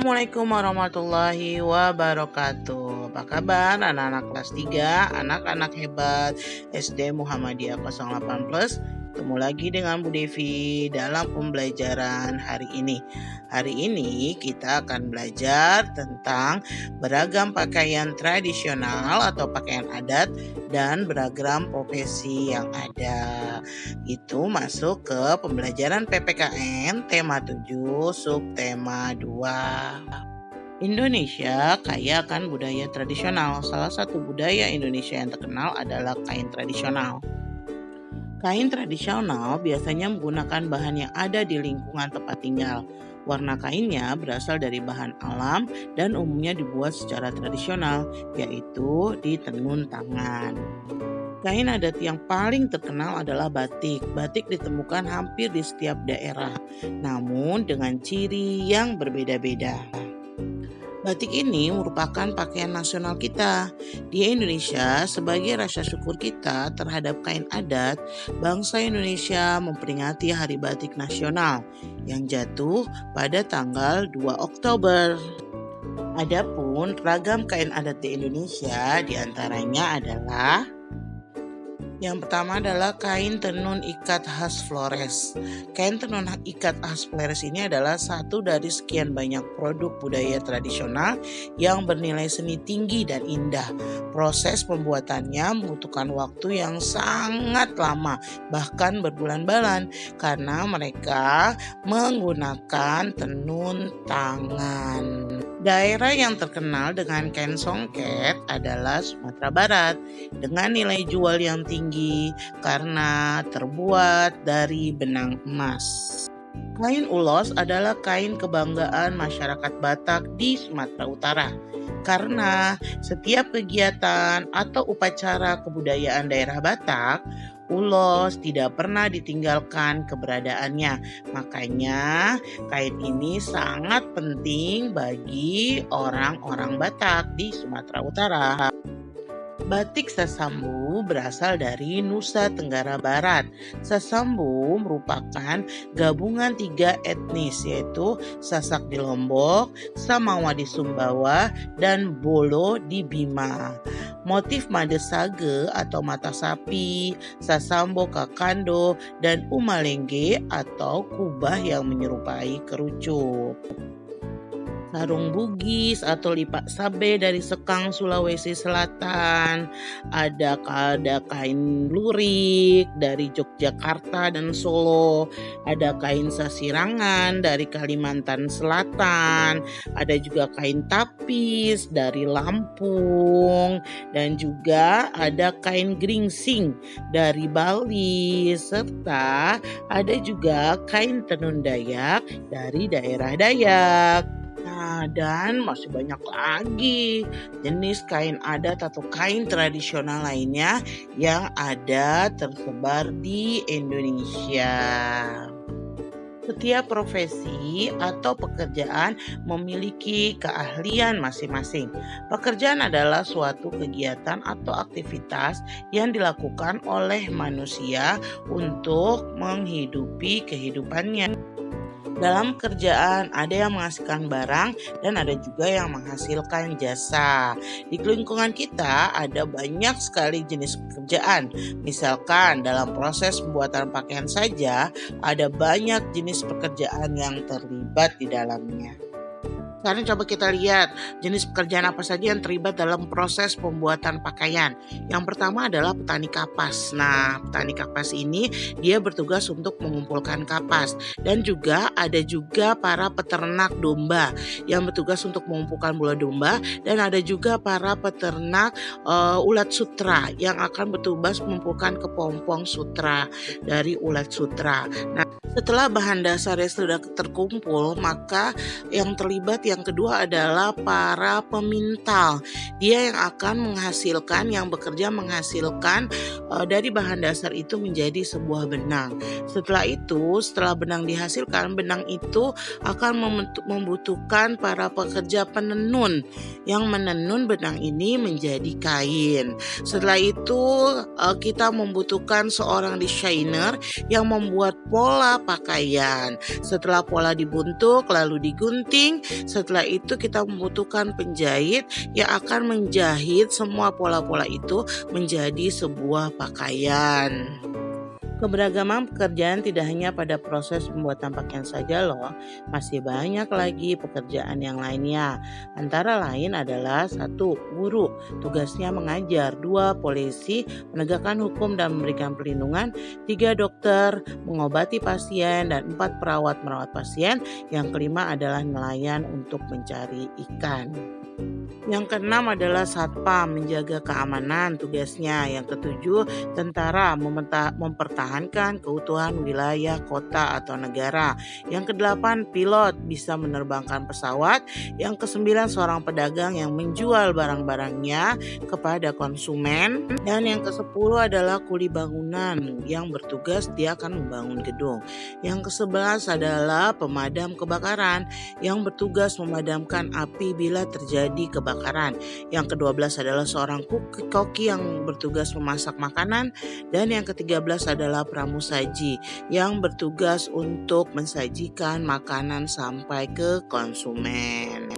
Assalamualaikum warahmatullahi wabarakatuh. Apa kabar anak-anak kelas 3, anak-anak hebat SD Muhammadiyah 08 Plus? Ketemu lagi dengan Bu Devi dalam pembelajaran hari ini. Hari ini kita akan belajar tentang beragam pakaian tradisional atau pakaian adat dan beragam profesi yang ada. Itu masuk ke pembelajaran PPKN tema 7 subtema 2. Indonesia kaya akan budaya tradisional. Salah satu budaya Indonesia yang terkenal adalah kain tradisional. Kain tradisional biasanya menggunakan bahan yang ada di lingkungan tempat tinggal. Warna kainnya berasal dari bahan alam dan umumnya dibuat secara tradisional, yaitu di tenun tangan. Kain adat yang paling terkenal adalah batik. Batik ditemukan hampir di setiap daerah, namun dengan ciri yang berbeda-beda. Batik ini merupakan pakaian nasional kita. Di Indonesia, sebagai rasa syukur kita terhadap kain adat, bangsa Indonesia memperingati Hari Batik Nasional yang jatuh pada tanggal 2 Oktober. Adapun ragam kain adat di Indonesia diantaranya adalah yang pertama adalah kain tenun ikat khas Flores. Kain tenun ikat khas Flores ini adalah satu dari sekian banyak produk budaya tradisional yang bernilai seni tinggi dan indah. Proses pembuatannya membutuhkan waktu yang sangat lama, bahkan berbulan-bulan, karena mereka menggunakan tenun tangan. Daerah yang terkenal dengan kain songket adalah Sumatera Barat dengan nilai jual yang tinggi karena terbuat dari benang emas. Kain ulos adalah kain kebanggaan masyarakat Batak di Sumatera Utara karena setiap kegiatan atau upacara kebudayaan daerah Batak, ulos tidak pernah ditinggalkan keberadaannya. Makanya kain ini sangat penting bagi orang-orang Batak di Sumatera Utara. Batik Sasambu berasal dari Nusa Tenggara Barat. Sasambu merupakan gabungan 3 etnis, yaitu Sasak di Lombok, Samawa di Sumbawa, dan Bolo di Bima. Motif made sage atau mata sapi, Sasambo kakando, dan umalenge atau kubah yang menyerupai kerucut. Sarung Bugis atau lipak sabe dari Sekang, Sulawesi Selatan. Ada kain lurik dari Yogyakarta dan Solo. Ada kain sasirangan dari Kalimantan Selatan. Ada juga kain tapis dari Lampung. Dan juga ada kain geringsing dari Bali. Serta ada juga kain tenun Dayak dari daerah Dayak. Nah, dan masih banyak lagi jenis kain adat atau kain tradisional lainnya yang ada tersebar di Indonesia. Setiap profesi atau pekerjaan memiliki keahlian masing-masing. Pekerjaan adalah suatu kegiatan atau aktivitas yang dilakukan oleh manusia untuk menghidupi kehidupannya. Dalam kerjaan ada yang menghasilkan barang dan ada juga yang menghasilkan jasa. Di lingkungan kita ada banyak sekali jenis pekerjaan. Misalkan dalam proses pembuatan pakaian saja ada banyak jenis pekerjaan yang terlibat di dalamnya. Sekarang coba kita lihat jenis pekerjaan apa saja yang terlibat dalam proses pembuatan pakaian. Yang pertama adalah petani kapas. Nah, petani kapas ini dia bertugas untuk mengumpulkan kapas. Dan juga ada juga para peternak domba yang bertugas untuk mengumpulkan bola domba. Dan ada juga para peternak ulat sutra yang akan bertugas mengumpulkan kepompong sutra dari ulat sutra. Nah, setelah bahan dasarnya sudah terkumpul, maka yang terlibat yang kedua adalah para pemintal. Dia yang akan menghasilkan, yang bekerja menghasilkan dari bahan dasar itu menjadi sebuah benang. Setelah itu, setelah benang dihasilkan, benang itu akan membutuhkan para pekerja penenun yang menenun benang ini menjadi kain. Setelah itu, kita membutuhkan seorang desainer yang membuat pola pakaian. Setelah pola dibentuk lalu digunting, Setelah itu kita membutuhkan penjahit yang akan menjahit semua pola-pola itu menjadi sebuah pakaian. Keberagaman pekerjaan tidak hanya pada proses pembuatan pakaian saja loh, masih banyak lagi pekerjaan yang lainnya. Antara lain adalah 1. Guru, tugasnya mengajar. 2. Polisi, menegakkan hukum dan memberikan perlindungan. 3. Dokter, mengobati pasien. Dan 4. Perawat, merawat pasien. Yang kelima adalah nelayan untuk mencari ikan. Yang keenam adalah satpam, menjaga keamanan tugasnya. Yang ketujuh, tentara, mempertahankan keutuhan wilayah, kota, atau negara. Yang kedelapan, pilot, bisa menerbangkan pesawat. Yang kesembilan, seorang pedagang yang menjual barang-barangnya kepada konsumen. Dan yang kesepuluh adalah kuli bangunan yang bertugas dia akan membangun gedung. Yang kesebelas adalah pemadam kebakaran yang bertugas memadamkan api bila terjadi kebakaran. Yang ke-12 adalah seorang koki yang bertugas memasak makanan. Dan yang ke-13 adalah pramusaji yang bertugas untuk mensajikan makanan sampai ke konsumen.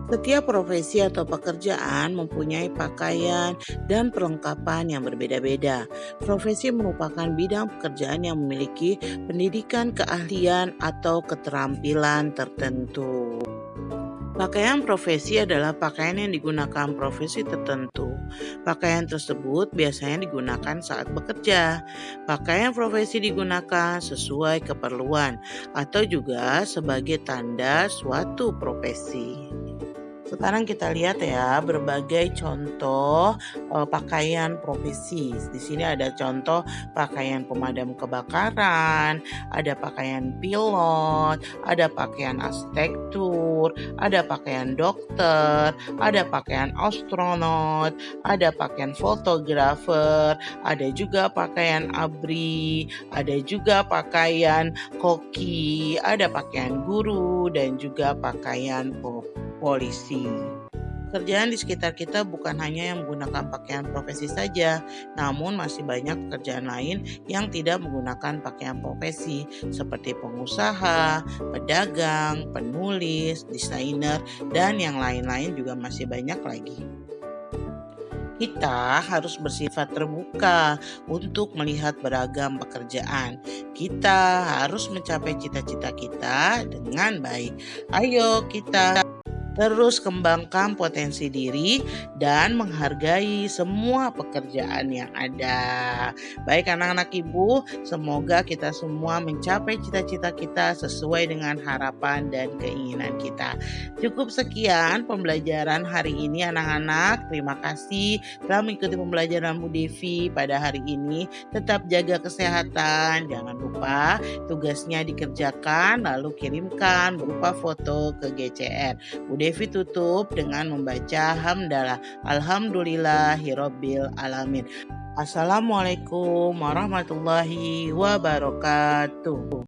Setiap profesi atau pekerjaan mempunyai pakaian dan perlengkapan yang berbeda-beda. Profesi merupakan bidang pekerjaan yang memiliki pendidikan, keahlian, atau keterampilan tertentu. Pakaian profesi adalah pakaian yang digunakan profesi tertentu. Pakaian tersebut biasanya digunakan saat bekerja. Pakaian profesi digunakan sesuai keperluan atau juga sebagai tanda suatu profesi. Sekarang kita lihat ya berbagai contoh pakaian profesi. Di sini ada contoh pakaian pemadam kebakaran, ada pakaian pilot, ada pakaian arsitektur, ada pakaian dokter, ada pakaian astronot, ada pakaian fotografer, ada juga pakaian abri, ada juga pakaian koki, ada pakaian guru, dan juga pakaian polisi. Pekerjaan di sekitar kita bukan hanya yang menggunakan pakaian profesi saja, namun masih banyak pekerjaan lain yang tidak menggunakan pakaian profesi seperti pengusaha, pedagang, penulis, desainer, dan yang lain-lain juga masih banyak lagi. Kita harus bersifat terbuka untuk melihat beragam pekerjaan. Kita harus mencapai cita-cita kita dengan baik. Ayo kita terus kembangkan potensi diri dan menghargai semua pekerjaan yang ada. Baik anak-anak ibu, semoga kita semua mencapai cita-cita kita sesuai dengan harapan dan keinginan kita. Cukup sekian pembelajaran hari ini anak-anak. Terima kasih telah mengikuti pembelajaran Bu Devi pada hari ini. Tetap jaga kesehatan, jangan lupa tugasnya dikerjakan lalu kirimkan berupa foto ke GCR. Bu Devi tutup dengan membaca hamdalah. Alhamdulillahirabbil alamin. Assalamualaikum warahmatullahi wabarakatuh.